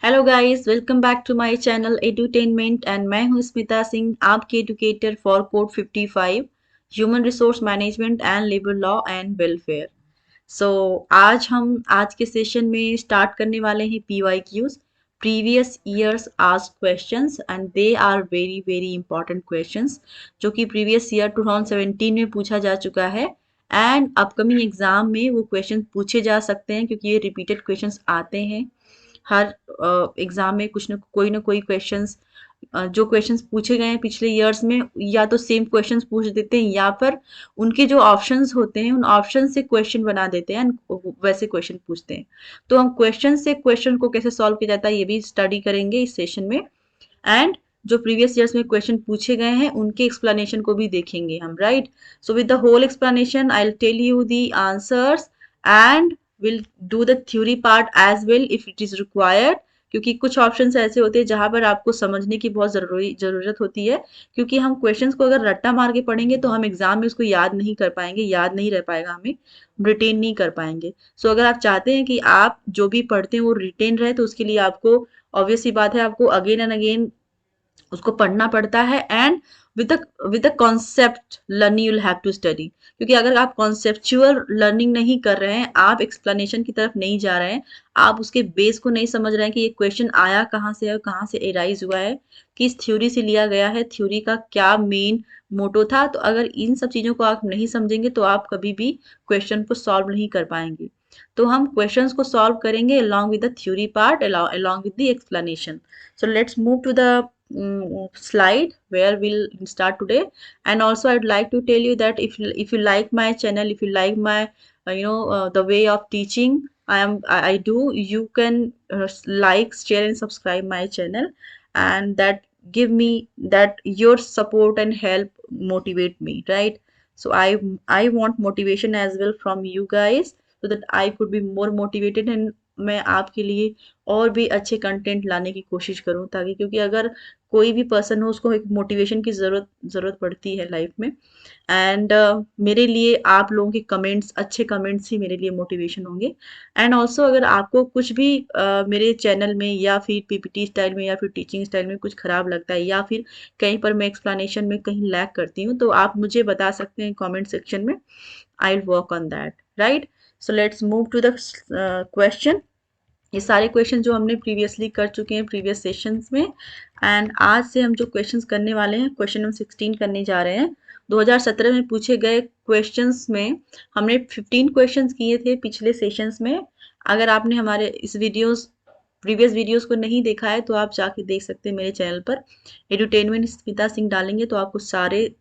Hello guys, welcome back to my channel edutainment and मैं हूं स्मिता सिंह, आपकी educator for code 55 human resource management and labour law and welfare. So आज के session में start करने वाले हैं PYQs, previous years asked questions, and they are very very important questions जो कि प्रीवियस ईयर 2017 में पूछा जा चुका है एंड अपकमिंग एग्जाम में वो क्वेश्चन पूछे जा सकते हैं क्योंकि ये रिपीटेड क्वेश्चंस आते हैं हर एग्जाम में। कुछ ना कोई क्वेश्चंस जो क्वेश्चंस पूछे गए हैं पिछले इयर्स में, या तो सेम क्वेश्चंस पूछ देते हैं या फिर उनके जो ऑप्शंस होते हैं उन ऑप्शन से क्वेश्चन बना देते हैं and वैसे क्वेश्चन पूछते हैं। तो हम क्वेश्चन से क्वेश्चन को कैसे सॉल्व किया जाता है ये भी स्टडी करेंगे इस सेशन में, एंड जो प्रीवियस ईयर्स में क्वेश्चन पूछे गए हैं उनके एक्सप्लेनेशन को भी देखेंगे हम, right. So with the whole explanation I will tell you the answers and will do the theory part as well if it is required, क्योंकि कुछ ऑप्शंस ऐसे होते हैं जहां पर आपको समझने की बहुत जरूरत होती है, क्योंकि हम क्वेश्चंस को अगर रट्टा मार के पढ़ेंगे तो हम एग्जाम में उसको याद नहीं कर पाएंगे, याद नहीं रह पाएगा, हमें रिटेन नहीं कर पाएंगे। सो अगर आप चाहते हैं कि आप जो भी पढ़ते हैं वो रिटेन रहे तो उसके लिए आपको ऑब्वियस सी बात है, आपको अगेन एंड अगेन उसको पढ़ना पड़ता है and with the concept learning you will have to study. क्योंकि अगर आप कॉन्सेप्चुअल लर्निंग नहीं कर रहे हैं, आप एक्सप्लेनेशन की तरफ नहीं जा रहे हैं, आप उसके बेस को नहीं समझ रहे हैं कि ये क्वेश्चन आया कहाँ से है, कहाँ से एराइज हुआ है, किस थ्योरी से लिया गया है, थ्योरी का क्या मेन मोटो था, तो अगर इन सब चीजों को आप नहीं समझेंगे तो आप कभी भी क्वेश्चन को सॉल्व नहीं कर पाएंगे। तो हम क्वेश्चंस को सॉल्व करेंगे along with the theory part, along with the explanation. So let's move to the slide where we'll start today. And also I'd like to tell you that if you like my channel, if you like my the way of teaching I do, you can like, share and subscribe my channel, and that give me that your support and help motivate me, right? So I want motivation as well from you guys so that I could be more motivated and मैं आपके लिए और भी अच्छे content लाने की कोशिश करूं, ताकि क्योंकि अगर कोई भी पर्सन हो उसको एक मोटिवेशन की ज़रूरत पड़ती है लाइफ में, एंड मेरे लिए आप लोगों के कमेंट्स, अच्छे कमेंट्स ही मेरे लिए मोटिवेशन होंगे। एंड ऑल्सो अगर आपको कुछ भी मेरे चैनल में या फिर पीपीटी स्टाइल में या फिर टीचिंग स्टाइल में कुछ खराब लगता है या फिर कहीं पर मैं एक्सप्लेनेशन में कहीं लैग करती हूँ तो आप मुझे बता सकते हैं कमेंट सेक्शन में। I will work on that, right. So let's move to the question. ये सारे क्वेश्चन जो हमने प्रीवियसली कर चुके हैं प्रीवियस सेशंस में, एंड आज से हम जो क्वेश्चंस करने वाले हैं क्वेश्चन नंबर 16 करने जा रहे हैं। 2017 में पूछे गए क्वेश्चंस में हमने 15 क्वेश्चंस किए थे पिछले सेशंस में। अगर आपने हमारे इस प्रीवियस वीडियोस को नहीं देखा है तो आप जाके देख सकते हैं मेरे चैनल पर, एडुटेनमेंट स्मिता सिंह डालेंगे तो आपको सारे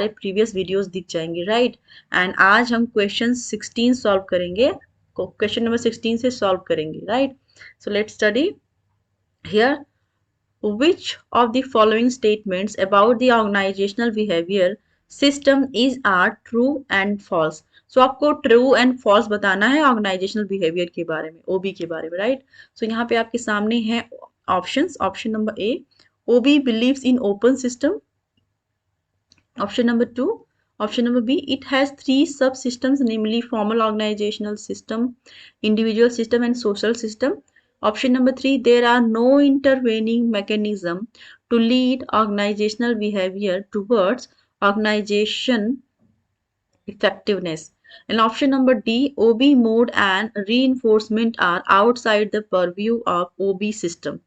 प्रीवियस वीडियोस दिख जाएंगे, राइट। एंड आज हम क्वेश्चन 16 सॉल्व करेंगे, क्वेश्चन नंबर 16 से सॉल्व करेंगे, right. So let's study here. Which of the following statements about the organizational behavior system are true and false? So आपको true and false बताना है ऑर्गेनाइजेशनल बिहेवियर के बारे में, ओबी के बारे में, राइट। सो यहाँ पे आपके सामने है options. Option number A, OB believes in open system. Option number 2. Option number B, it has 3 subsystems, namely formal organizational system, individual system and social system. Option number 3, there are no intervening mechanism to lead organizational behavior towards organization effectiveness. And option number D, OB mode and reinforcement are outside the purview of OB system.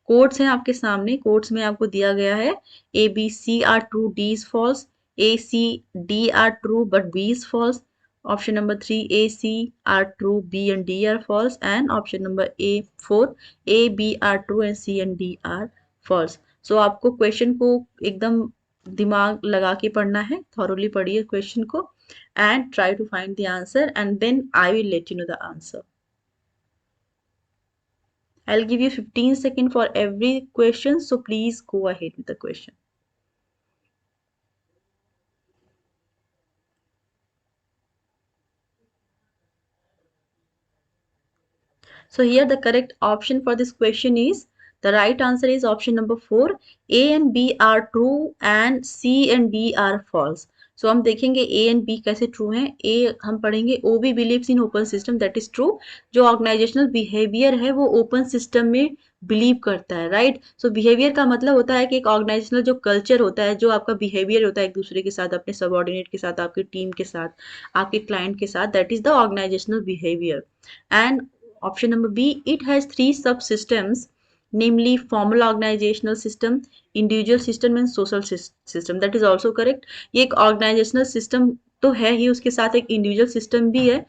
Codes हैं आपके सामने, codes में आपको दिया गया है A B C are true, D is false, A C D are true but B is false. Option number 3, A C are true, B and D are false, and option number A 4, A B are true and C and D are false. So आपको question को एकदम दिमाग लगा के पढ़ना है, thoroughly पढ़िए question को and try to find the answer and then I will let you know the answer. I'll give you 15 seconds for every question, so please go ahead with the question. So here the correct option for this question is, the right answer is option number 4. A and B are true and C and D are false. So हम देखेंगे A and B कैसे true हैं। A हम पढ़ेंगे O B believes in open system, that is true. जो organizational behaviour है वो open system में बिलीव करता है, राइट। सो बिहेवियर का मतलब होता है कि एक ऑर्गेनाइजेशनल जो कल्चर होता है, जो आपका बिहेवियर होता है एक दूसरे के साथ, अपने सबॉर्डिनेट के साथ, आपकी टीम के साथ, आपके क्लाइंट के साथ, that is the organizational behaviour. And option number B, it has three sub systems, namely formal organizational system, individual system and social system, that is also correct। ये एक ऑर्गेनाइजेशनल सिस्टम तो है ही, उसके साथ एक इंडिविजुअल सिस्टम भी है।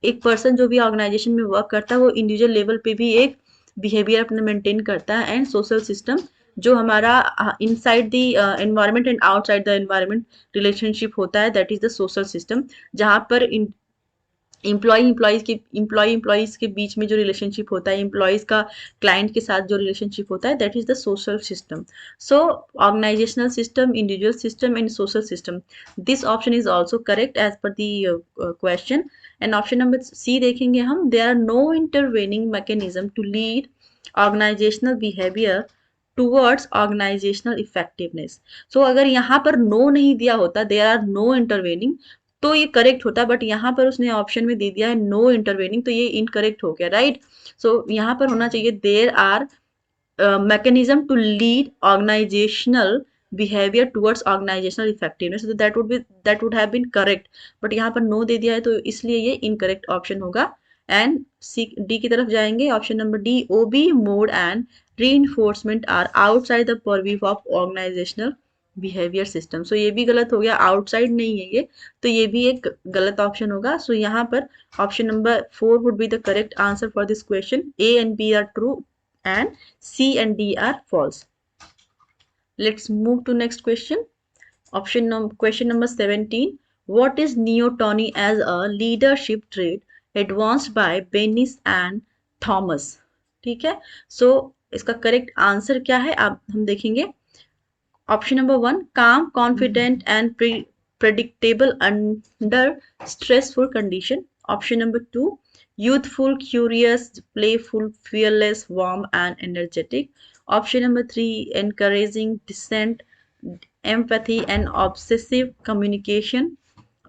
एक पर्सन जो भी ऑर्गेनाइजेशन में वर्क करता है वो इंडिविजुअल लेवल पे भी एक बिहेवियर अपना मेंटेन करता है। एंड सोशल सिस्टम जो हमारा inside the environment and outside the environment relationship होता है, that is the social system. जहाँ पर इम्प्लॉयज के बीच में जो रिलेशनशिप होता है, इम्प्लॉयज का क्लाइंट के साथ जो रिलेशनशिप होता है, that is the social system. So organisational system, individual system and social system, this option is also correct as per the question. And option number C देखेंगे हम, there are no intervening mechanism to lead organisational behaviour towards organisational effectiveness. So अगर यहाँ पर no नहीं दिया होता, there are no intervening, तो ये करेक्ट होता, बट यहाँ पर उसने ऑप्शन में दे दिया है नो इंटरवेनिंग, तो ये इनकरेक्ट हो गया, राइट। सो यहाँ पर होना चाहिए there are mechanism to lead organizational behavior towards organizational effectiveness, so that would have been correct, but यहाँ पर no दे दिया है तो इसलिए ये incorrect option होगा। एंड सी डी की तरफ जाएंगे, option number D, OB mod and reinforcement are outside the purview of organizational behavior system। So ये भी गलत हो गया, आउटसाइड नहीं है ये, तो ये भी एक गलत ऑप्शन होगा। सो यहाँ पर option number 4 would be the correct answer for this question. A and B are true and C and D are false। Let's move to next question। Question number 17, what is neoteny as a leadership trait advanced by Bennis and Thomas? ठीक है, so इसका correct answer क्या है आप हम देखेंगे। Option number 1, calm, confident and predictable under stressful condition। Option number 2, youthful, curious, playful, fearless, warm and energetic। option number 3, encouraging dissent, empathy and obsessive communication।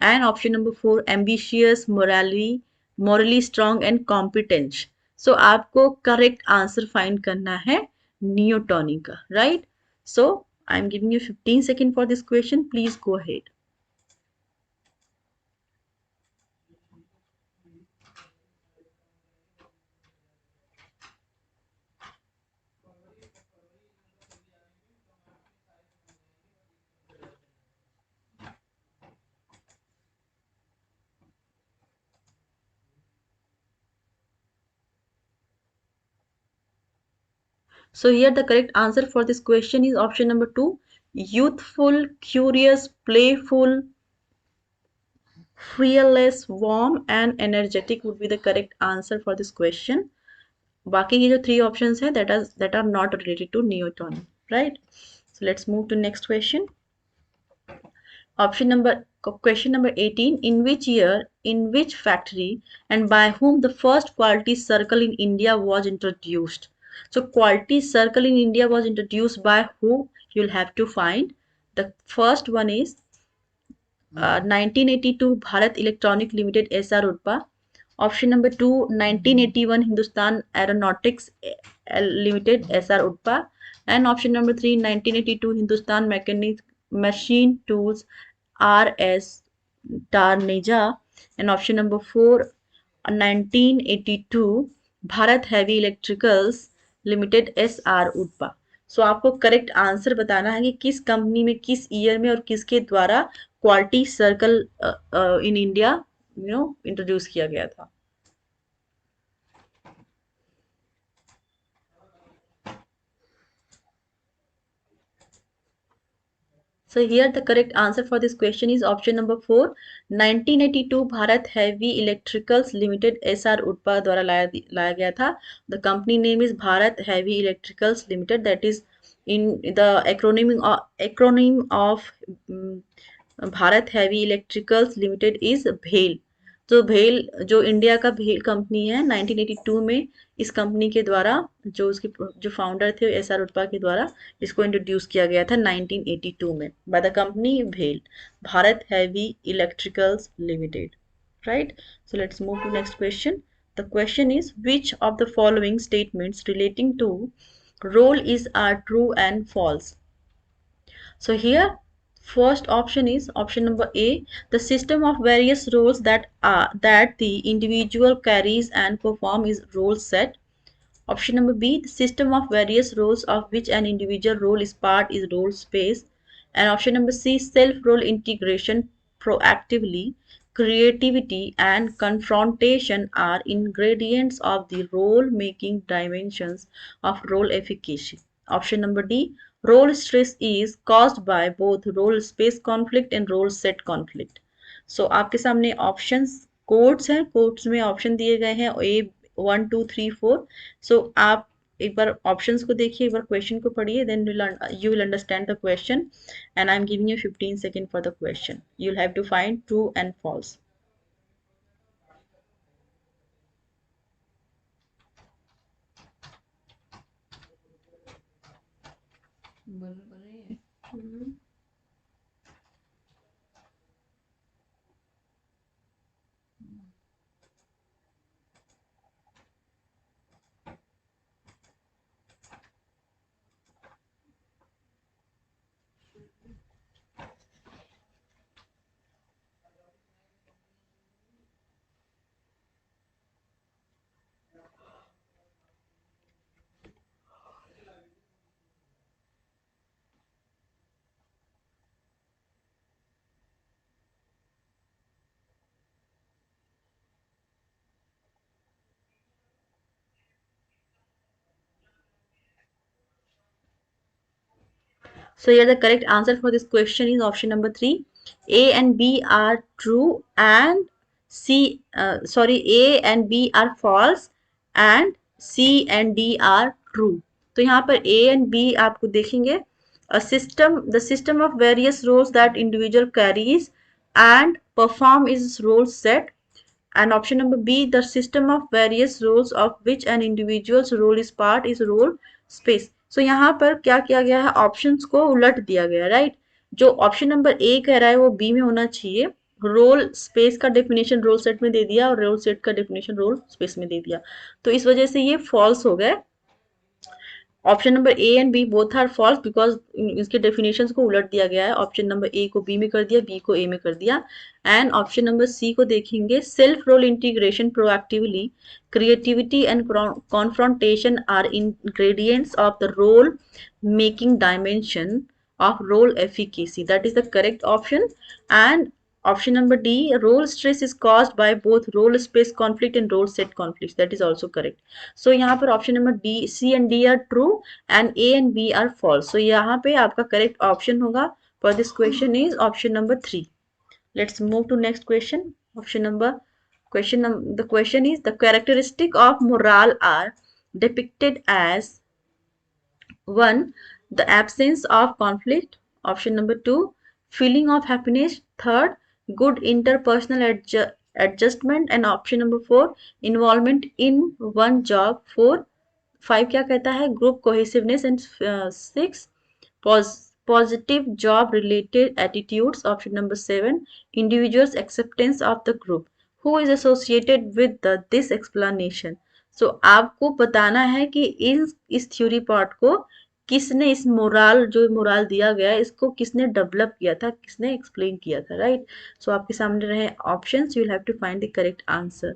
and option number 4, ambitious, morally strong and competent। so आपको correct answer find करना है neoteny का, right। so I'm giving you 15 seconds for this question, please go ahead। So here the correct answer for this question is option number 2, youthful, curious, playful, fearless, warm and energetic would be the correct answer for this question। बाकी के जो 3 options हैं that are not related to neoteny, right। So let's move to next question। Question number 18, in which year, in which factory and by whom the first quality circle in India was introduced? So quality circle in India was introduced by who? You'll have to find। The first one is 1982 Bharat Electronic Limited SR Udpa। Option number 2, 1981 Hindustan Aeronautics Limited SR Udpa। And option number 3, 1982 Hindustan Machine Tools RS Tarneja। and option number 4, 1982 Bharat Heavy Electricals Limited SR Udpa। सो आपको correct answer बताना है कि किस company में, किस year में और किसके द्वारा quality circle in India introduce किया गया था। So here the correct answer for this question is option number 4, 1982 Bharat Heavy Electricals Limited SR Udpa द्वारा लाया गया था। The company name is Bharat Heavy Electricals Limited, that is in the acronym of Bharat Heavy Electricals Limited is BHEL। तो भेल जो India का भेल company है 1982 में इस कंपनी के द्वारा जो उसके जो फाउंडर थे एस आर उल्पा के द्वारा इसको इंट्रोड्यूस किया गया था 1982 में बाय द कंपनी भेल Bharat heavy electricals limited, right? So let's move to next question. The question is which of the following statements relating to role is are true and false? So here first option is option number A, the system of various roles that the individual carries and perform is role set. Option number B, the system of various roles of which an individual role is part is role space. And option number C, self-role integration proactively, creativity and confrontation are ingredients of the role-making dimensions of role efficacy. Option number D, role stress is caused by both role space conflict and role set conflict. So आपके सामने options codes हैं, codes में option दिए गए हैं ए 1 2 3 4। सो आप एक बार options को देखिए, एक बार क्वेश्चन को पढ़िए, then you will understand the question and I am giving you 15 second for the question. You will have to find true and false. So here the correct answer for this question is option number 3. A and B are true and A and B are false and C and D are true. तो यहाँ पर A and B आपको देखेंगे the system of various roles that individual carries and perform is role set. And option number B, the system of various roles of which an individual's role is part is role space. So यहाँ पर क्या किया गया है, options को उलट दिया गया, राइट? जो ऑप्शन नंबर ए कह रहा है वो बी में होना चाहिए। रोल स्पेस का डेफिनेशन रोल सेट में दे दिया और रोल सेट का डेफिनेशन रोल स्पेस में दे दिया, तो इस वजह से ये फॉल्स हो गया। Option number A and B both are false because इसके डेफिनेशंस को उलट दिया गया है। ऑप्शन नंबर ए को बी में कर दिया, बी को ए में कर दिया। एंड ऑप्शन नंबर सी को देखेंगे, self role integration proactively, creativity and confrontation are ingredients of the role making dimension of role efficacy. That is the correct option. And option number D, role stress is caused by both role space conflict and role set conflicts. That is also correct. So यहाँ पर option number D, C and D are true and A and B are false. So यहाँ पे आपका correct option होगा for this question is option number 3. Let's move to next question. The question is the characteristic of morale are depicted as 1. The absence of conflict. Option number 2. Feeling of happiness. Third. Good interpersonal adjustment. And option number 4. Involvement in one job. 4. 5 क्या कहता है, group cohesiveness. And 6. Positive job related attitudes. Option number 7. Individuals acceptance of the group. Who is associated with this explanation? So आपको बताना है कि इस theory part को किसने, इस मोरल जो मोरल दिया गया है इसको किसने डेवलप किया था, किसने एक्सप्लेन किया था, राइट? सो आपके सामने रहे options, you will have to find the correct answer.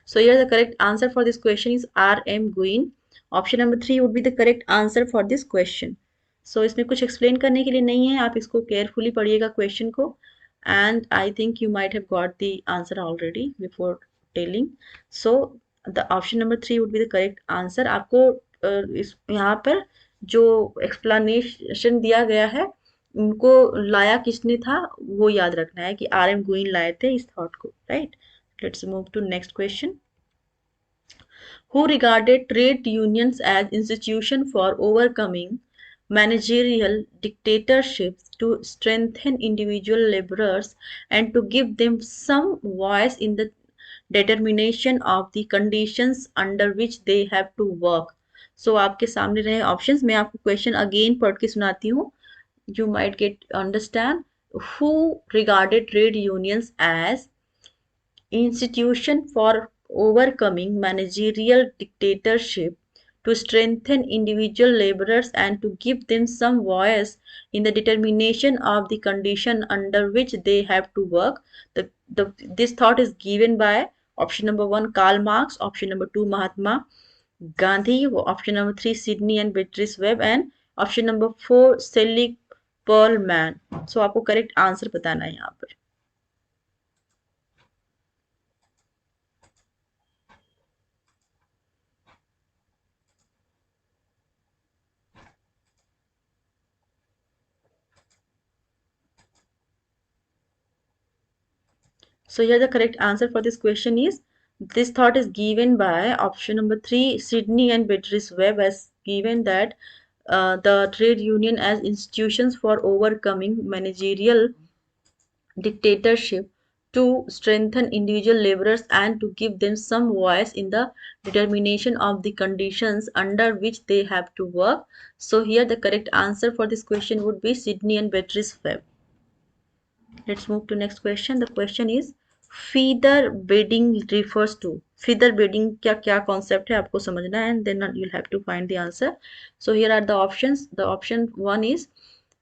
So here the correct answer for this question is R.M. Guin. Option number 3 would be the correct answer for this question. So इसमें कुछ explain करने के लिए नहीं है, आप इसको carefully पढ़िएगा question को, and I think you might have got the answer already before telling. So the option number 3 would be the correct answer. आपको इस यहाँ पर जो explanation दिया गया है उनको लाया किसने था वो याद रखना है कि आर एम गुइन लाए थे इस थॉट को, right. Let's move to next question. Who regarded trade unions as institution for overcoming managerial dictatorships to strengthen individual laborers and to give them some voice in the determination of the conditions under which they have to work. So आपके सामने रहे options, मैं आपको question again पढ़ के सुनाती हूँ. You might get understand. Who regarded trade unions as institution for overcoming managerial dictatorship to strengthen individual laborers and to give them some voice in the determination of the condition under which they have to work. This thought is given by option number 1 Karl Marx, option number 2 Mahatma Gandhi, option number 3 Sydney and Beatrice Webb, and option number 4 Selig Perlman. So आपको correct answer बताना है यहाँ पर. So here the correct answer for this question is, this thought is given by option number 3 Sydney and Beatrice Webb, as given that the trade union as institutions for overcoming managerial dictatorship to strengthen individual laborers and to give them some voice in the determination of the conditions under which they have to work. So here the correct answer for this question would be Sydney and Beatrice Webb. Let's move to next question. The question is feather bedding refers to. Feather bedding क्या क्या concept है आपको समझना है, and then you'll have to find the answer. So here are the options. The option 1 is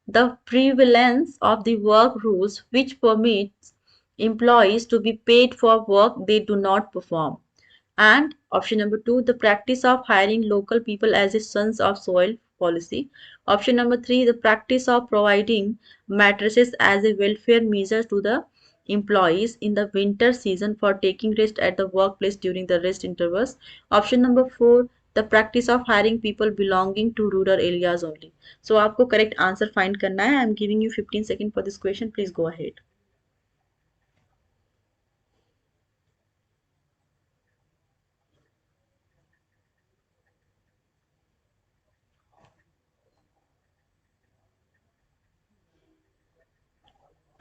the prevalence of the work rules which permits employees to be paid for work they do not perform. And option number 2, the practice of hiring local people as a sons of soil policy. Option number 3, the practice of providing mattresses as a welfare measure to the employees in the winter season for taking rest at the workplace during the rest intervals. Option number 4, the practice of hiring people belonging to rural areas only. So आपको correct answer find करना है. I am giving you 15 seconds for this question. Please go ahead.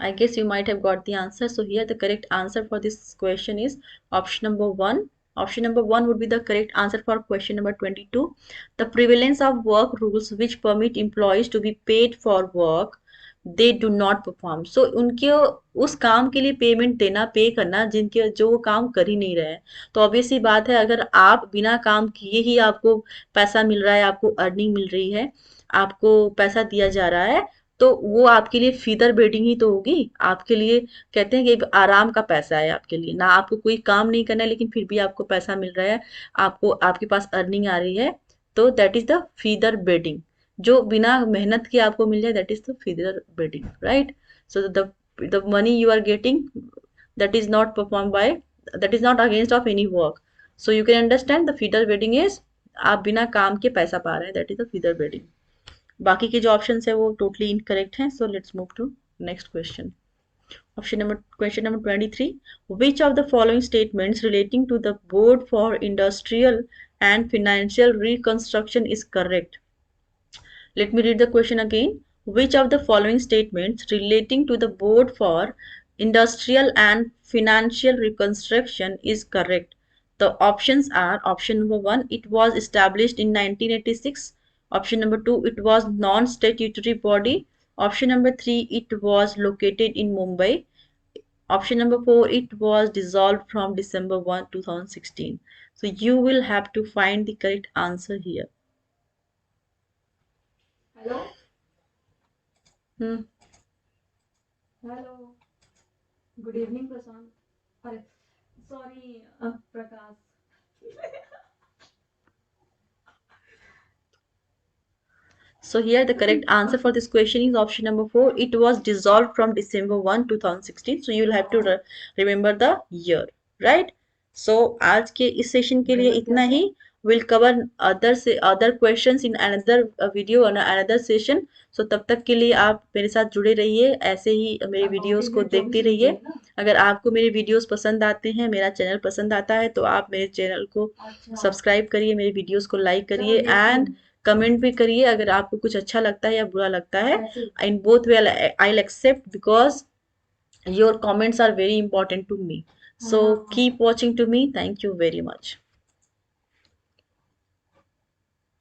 I guess you might have got the answer. So here the correct answer for this question is option number 1. Option number 1 would be the correct answer for question number 22. The prevalence of work rules which permit employees to be paid for work they do not perform. So उनके उस काम के लिए payment देना, पे करना जिनके जो वो काम कर ही नहीं रहे हैं. तो ऑब्वियस सी बात है, अगर आप बिना काम किए ही आपको पैसा मिल रहा है, आपको अर्निंग मिल रही है, आपको पैसा दिया जा रहा है, तो वो आपके लिए फीदर बेडिंग ही तो होगी. आपके लिए कहते हैं कि आराम का पैसा है आपके लिए, ना आपको कोई काम नहीं करना है लेकिन फिर भी आपको पैसा मिल रहा है, आपको आपके पास अर्निंग आ रही है, तो that is the feather bedding. जो बिना मेहनत के आपको मिल जाए that is the feather bedding, right. So the money you are getting that is not performed by, that is not against of any work. So you can understand the feeder bedding is आप बिना काम के पैसा पा रहे हैं, that is the feeder bedding. बाकी के जो ऑप्शन है वो टोटली इनकरेक्ट हैं. So let's move to next question. Question number 23. Which of the following statements relating to the board for industrial and financial reconstruction is correct? Let me read the question again. Which of the following statements relating to the board for industrial and financial reconstruction is correct? The options are option number 1, it was established in 1986. Option number 2, it was non-statutory body. Option number 3, it was located in Mumbai. Option number 4, it was dissolved from December 1, 2016. So you will have to find the correct answer here. Hello? Hmm. Hello. Good evening, Prashant. Arre. So here the correct answer for this question is option number 4. It was dissolved from December 1, 2016. So you will have to remember the year, right? So आज के इस session के लिए इतना ही. We'll cover other questions in another video on another session. So तब तक के लिए आप मेरे साथ जुड़े रहिए, ऐसे ही मेरे वीडियोस को देखते रहिए. अगर आपको मेरे वीडियोस पसंद आते हैं, मेरा चैनल पसंद आता है, तो आप मेरे चैनल को सब्सक्राइब करिए, मेरे वीडियोस को लाइक करिए एंड कमेंट भी करिए अगर आपको कुछ अच्छा लगता है या बुरा लगता है. In both way I accept because your comments are very important to me. So keep watching to me. Thank you very much.